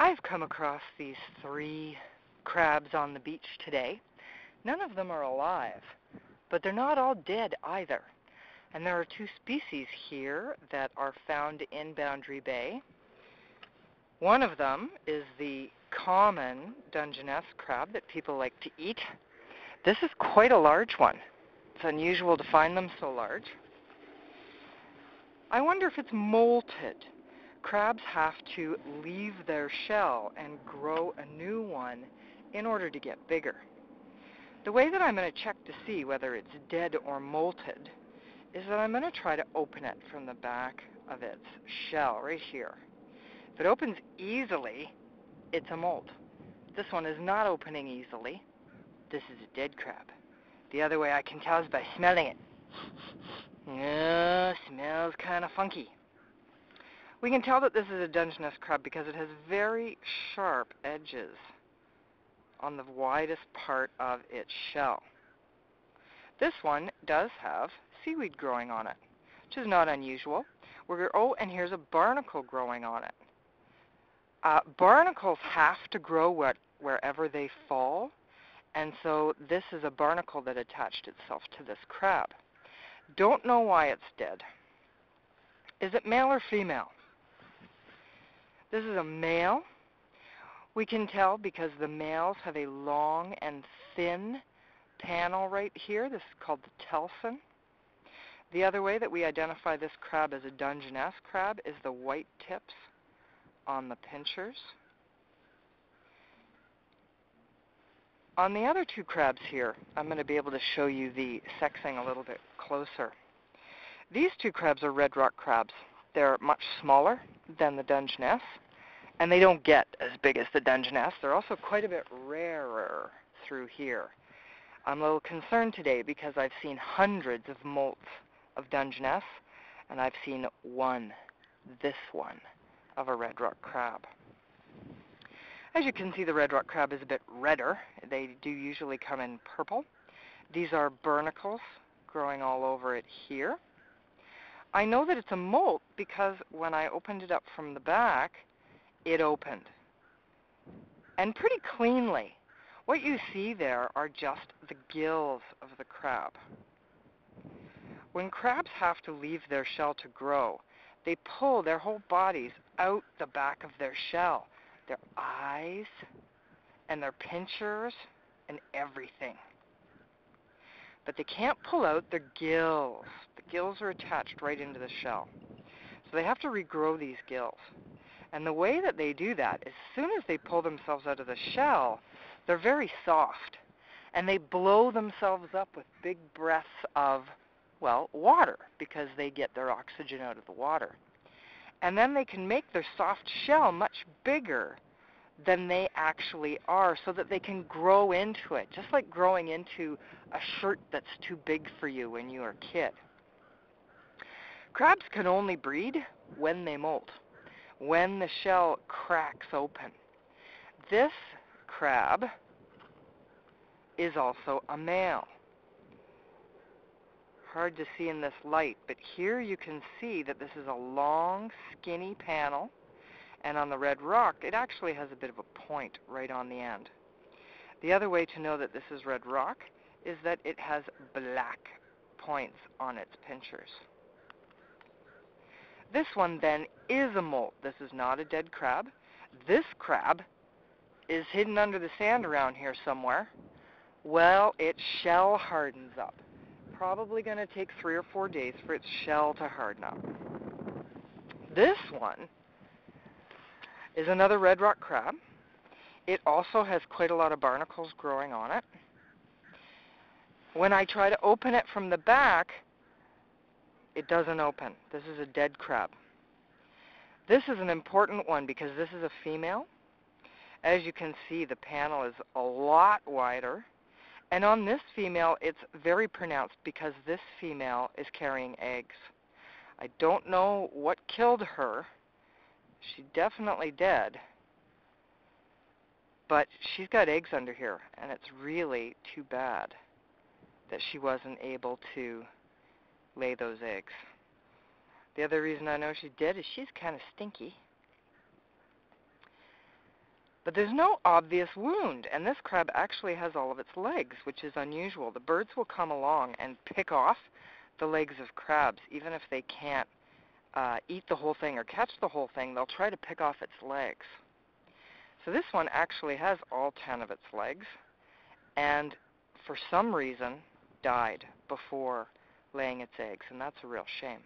I've come across these 3 crabs on the beach today. None of them are alive, but they're not all dead either. And there are 2 species here that are found in Boundary Bay. One of them is the common dungeness crab that people like to eat. This is quite a large one. It's unusual to find them so large. I wonder if it's moulted. Crabs have to leave their shell and grow a new one in order to get bigger. The way that I'm going to check to see whether it's dead or moulted is that I'm going to try to open it from the back of its shell right here. If it opens easily, it's a molt. This one is not opening easily. This is a dead crab. The other way I can tell is by smelling it. Yeah, smells kind of funky. We can tell that this is a dungeness crab because it has very sharp edges on the widest part of its shell. This one does have seaweed growing on it, which is not unusual. Oh, and here's a barnacle growing on it. Barnacles have to grow wherever they fall, and so this is a barnacle that attached itself to this crab. Don't know why it's dead. Is it male or female? This is a male. We can tell because the males have a long and thin panel right here. This is called the telson. The other way that we identify this crab as a dungeness crab is the white tips on the pinchers. On the other 2 crabs here, I'm going to be able to show you the sexing a little bit closer. These 2 crabs are red rock crabs. They're much smaller than the dungeness, and they don't get as big as the dungeness. They're also quite a bit rarer through here. I'm a little concerned today because I've seen hundreds of molts of dungeness, and I've seen this one, of a red rock crab. As you can see, the red rock crab is a bit redder. They do usually come in purple. These are barnacles growing all over it here. I know that it's a molt because when I opened it up from the back, it opened. And pretty cleanly. What you see there are just the gills of the crab. When crabs have to leave their shell to grow, they pull their whole bodies out the back of their shell. Their eyes and their pinchers and everything. But they can't pull out their gills. The gills are attached right into the shell. So they have to regrow these gills. And the way that they do that, as soon as they pull themselves out of the shell, they're very soft. And they blow themselves up with big breaths of, well, water, because they get their oxygen out of the water. And then they can make their soft shell much bigger than they actually are so that they can grow into it, just like growing into a shirt that's too big for you when you were a kid. Crabs can only breed when they molt, when the shell cracks open. This crab is also a male. Hard to see in this light, but here you can see that this is a long, skinny panel, and on the red rock, it actually has a bit of a point right on the end. The other way to know that this is red rock is that it has black points on its pinchers. This one then is a molt. This is not a dead crab. This crab is hidden under the sand around here somewhere. Well, its shell hardens up. Probably going to take 3 or 4 days for its shell to harden up. This one is another red rock crab. It also has quite a lot of barnacles growing on it. When I try to open it from the back, it doesn't open. This is a dead crab. This is an important one because this is a female. As you can see, the panel is a lot wider. And on this female, it's very pronounced because this female is carrying eggs. I don't know what killed her. She's definitely dead. But she's got eggs under here, and it's really too bad that she wasn't able to lay those eggs. The other reason I know she's dead is she's kind of stinky. But there's no obvious wound, and this crab actually has all of its legs, which is unusual. The birds will come along and pick off the legs of crabs, even if they can't eat the whole thing or catch the whole thing. They'll try to pick off its legs. So this one actually has all 10 of its legs, and for some reason died before laying its eggs, and that's a real shame.